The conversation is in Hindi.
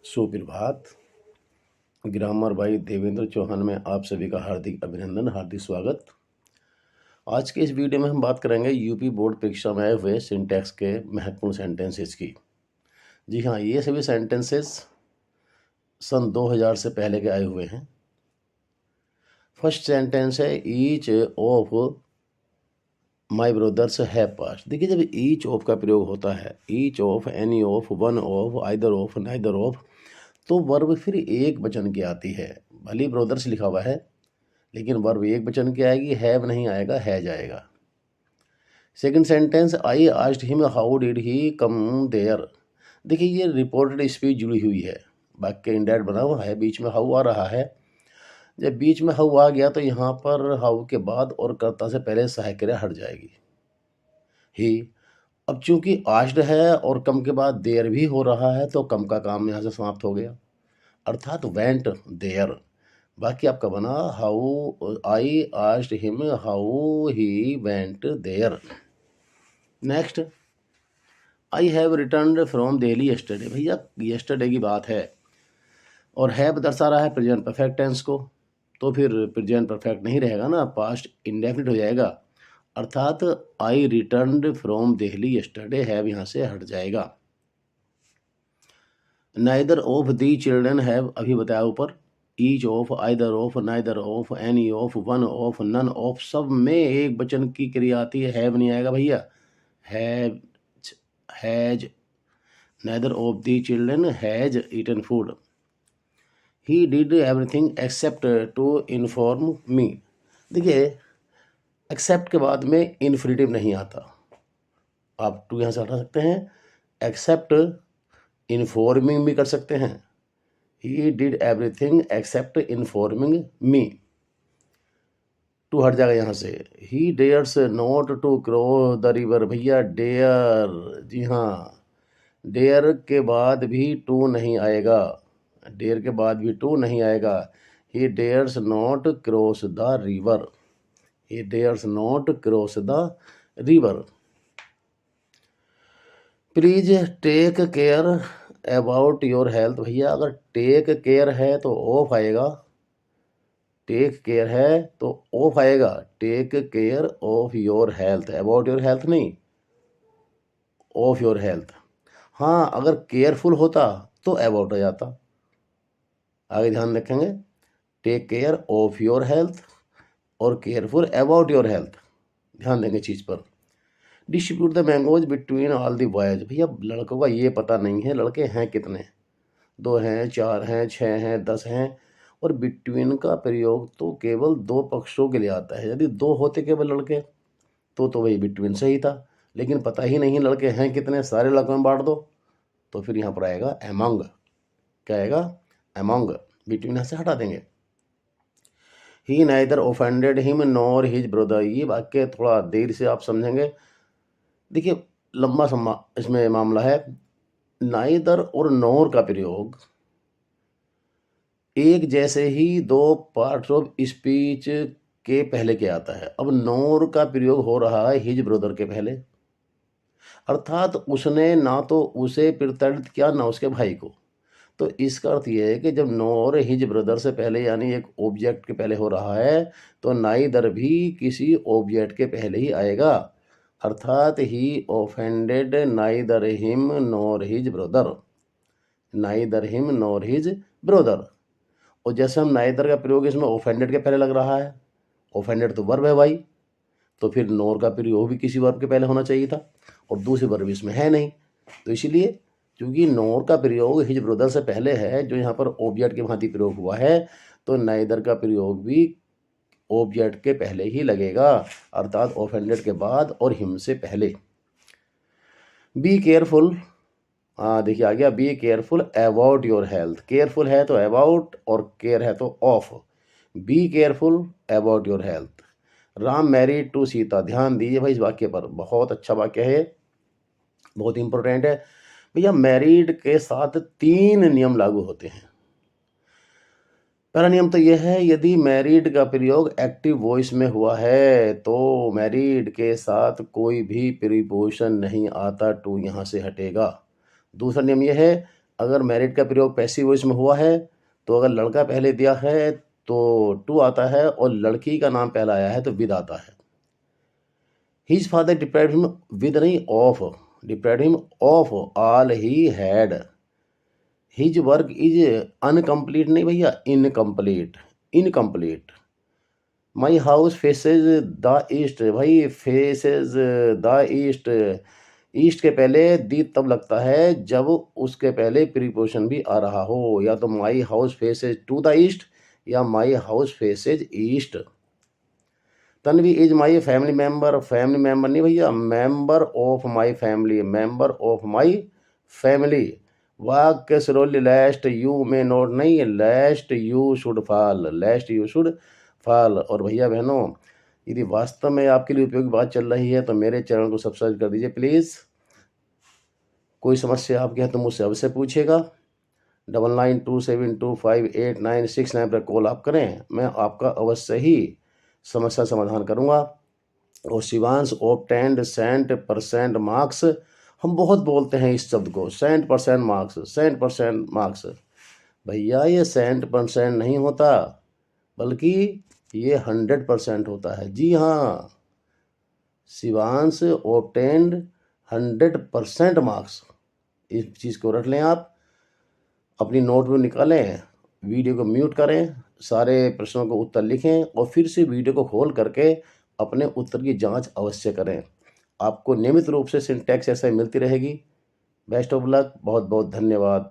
सुप्रभात। ग्रामर भाई देवेंद्र चौहान में आप सभी का हार्दिक अभिनंदन, हार्दिक स्वागत। आज के इस वीडियो में हम बात करेंगे यूपी बोर्ड परीक्षा में आए हुए सिंटैक्स के महत्वपूर्ण सेंटेंसेस की। जी हाँ, ये सभी सेंटेंसेस सन 2000 से पहले के आए हुए हैं। फर्स्ट सेंटेंस है each of my brothers have passed. देखिए, जब ईच ऑफ का प्रयोग होता है, each of, any of, one of, either of, neither of, तो वर्ब फिर एक वचन की आती है। भले ब्रदर्स लिखा हुआ है लेकिन वर्ब एक वचन की आएगी, हैव नहीं आएगा, है जाएगा। Second sentence I asked him how did he come there. देखिए, ये रिपोर्टेड स्पीच जुड़ी हुई है, वाक्य इंडेट बना हुआ है, बीच में हाउ आ रहा है। जब बीच में हाउ आ गया तो यहाँ पर हाउ के बाद और कर्ता से पहले सहायक क्रिया हट जाएगी। ही, अब चूंकि आस्क्ड है और कम के बाद देयर भी हो रहा है तो कम का काम यहाँ से समाप्त हो गया, अर्थात वेंट देयर। बाकी आपका बना how I asked him how he went there. Next, I have returned from Delhi yesterday. भैया यस्टरडे की बात है और हैव दर्शा रहा है प्रेजेंट परफेक्ट टेंस को, तो फिर प्रेजेंट परफेक्ट नहीं रहेगा ना, पास्ट इंडेफिनिट हो जाएगा, अर्थात I returned from Delhi yesterday, have यहाँ से हट जाएगा। Neither of the children have, अभी बताया ऊपर, each of, either of, neither of, any of, one of, none of, सब में एक वचन की क्रिया आती है, हैव नहीं आएगा भैया। Have, has, neither of the children has eaten food, he did everything except to inform me. देखिए, एक्सेप्ट के बाद में इन्फिनिटिव नहीं आता, आप टू यहाँ से हटा सकते हैं, एक्सेप्ट इन्फॉर्मिंग भी कर सकते हैं। He did everything except informing me, to हट जाएगा यहाँ से। He dares not to cross the river। भैया डेयर, जी हाँ, डेयर के बाद भी टू नहीं आएगा, डेयर के बाद भी टू नहीं आएगा। He dares not cross the river, he dares not cross the river। Please take care about your health. भैया अगर टेक केयर है तो ऑफ आएगा, टेक केयर है तो ऑफ आएगा, take care of your health, about your health नहीं, ऑफ योर हेल्थ। हाँ, अगर केयरफुल होता तो अबाउट हो जाता। आगे ध्यान रखेंगे, take care of your health और केयरफुल अबाउट योर हेल्थ, ध्यान देंगे चीज़ पर। Distribute the mangoes between all the boys. भैया लड़कों का ये पता नहीं है लड़के हैं कितने, 2 हैं, 4 हैं, 6 हैं, 10 हैं, और बिटवीन का प्रयोग तो केवल दो पक्षों के लिए आता है। यदि दो होते केवल लड़के तो वही बिटवीन सही था, लेकिन पता ही नहीं लड़के हैं कितने, सारे लड़कों में बांट दो, तो फिर यहाँ पर आएगा एमंग। क्या आएगा? एमंग। बिटवीन यहाँ से हटा देंगे। He neither offended him nor his brother. ये वाक्य थोड़ा देर से आप समझेंगे। देखिए, लंबा इसमें मामला है। नाइदर और नॉर का प्रयोग एक जैसे ही दो पार्ट्स ऑफ स्पीच के पहले क्या आता है। अब नॉर का प्रयोग हो रहा है हिज ब्रदर के पहले, अर्थात उसने ना तो उसे प्रताड़ित किया ना उसके भाई को। तो इसका अर्थ यह है कि जब नॉर हिज ब्रदर से पहले यानी एक ऑब्जेक्ट के पहले हो रहा है तो नाइदर भी किसी ऑब्जेक्ट के पहले ही आएगा, अर्थात he offended neither him nor his brother, neither him nor his brother. और जैसे हम नाइदर का प्रयोग इसमें ऑफेंडेड के पहले लग रहा है, ऑफेंडेड तो वर्ब है भाई, तो फिर नॉर का प्रयोग भी किसी वर्ब के पहले होना चाहिए था, और दूसरी वर्ब इसमें है नहीं, तो इसीलिए क्योंकि नॉर का प्रयोग हिज ब्रदर से पहले है जो यहाँ पर ऑब्जेक्ट के भांति प्रयोग हुआ है, तो नाइदर का प्रयोग भी ऑब्जेक्ट के पहले ही लगेगा, अर्थात ऑफेंडेड के बाद और हिम से पहले। बी केयरफुल, हाँ देखिए आ गया, be careful about your health. Careful है तो अबाउट और केयर है तो of. Be careful about your health. Ram married to Sita. ध्यान दीजिए भाई इस वाक्य पर, बहुत अच्छा वाक्य है, बहुत इंपॉर्टेंट है। भैया मैरिड के साथ 3 नियम लागू होते हैं। पहला नियम तो यह है, यदि मैरिड का प्रयोग एक्टिव वॉइस में हुआ है तो मैरिड के साथ कोई भी प्रीपोजिशन नहीं आता, टू यहाँ से हटेगा। दूसरा नियम यह है, अगर मैरिड का प्रयोग पैसिव वॉइस में हुआ है तो अगर लड़का पहले दिया है तो टू आता है और लड़की का नाम पहला आया है तो विद आता है। His father deprived him with नहीं of, deprived him of all he had. His work is uncomplete नहीं भैया, incomplete, incomplete. My house faces the east, भाई फेसेज द ईस्ट, ईस्ट के पहले दी तब लगता है जब उसके पहले प्रीपोजिशन भी आ रहा हो, या तो my house faces to the east या my house faces east. Tanvi is my family member, family member नहीं भैया, member of my family, member of my family. वाक्य slowly lest you may not नहीं, lest you should fall, lest you should fall. और भैया बहनों, यदि वास्तव में आपके लिए उपयोगी बात चल रही है तो मेरे चैनल को सब्सक्राइब कर दीजिए प्लीज़। कोई समस्या आपके है तो मुझसे अवश्य पूछेगा। 9927258969 पर कॉल आप करें, मैं आपका अवश्य ही समस्या समाधान करूंगा। और शिवांश ऑब्टेंड 100% मार्क्स, हम बहुत बोलते हैं इस शब्द को, 100% मार्क्स, 100% मार्क्स। भैया ये 100% नहीं होता, बल्कि ये 100% होता है। जी हाँ, शिवांश ऑब्टेंड 100% मार्क्स, इस चीज़ को रख लें आप, अपनी नोटबुक निकालें, वीडियो को म्यूट करें, सारे प्रश्नों को उत्तर लिखें और फिर से वीडियो को खोल करके अपने उत्तर की जांच अवश्य करें। आपको नियमित रूप से सिंटैक्स ऐसे मिलती रहेगी। बेस्ट ऑफ लक, बहुत बहुत धन्यवाद।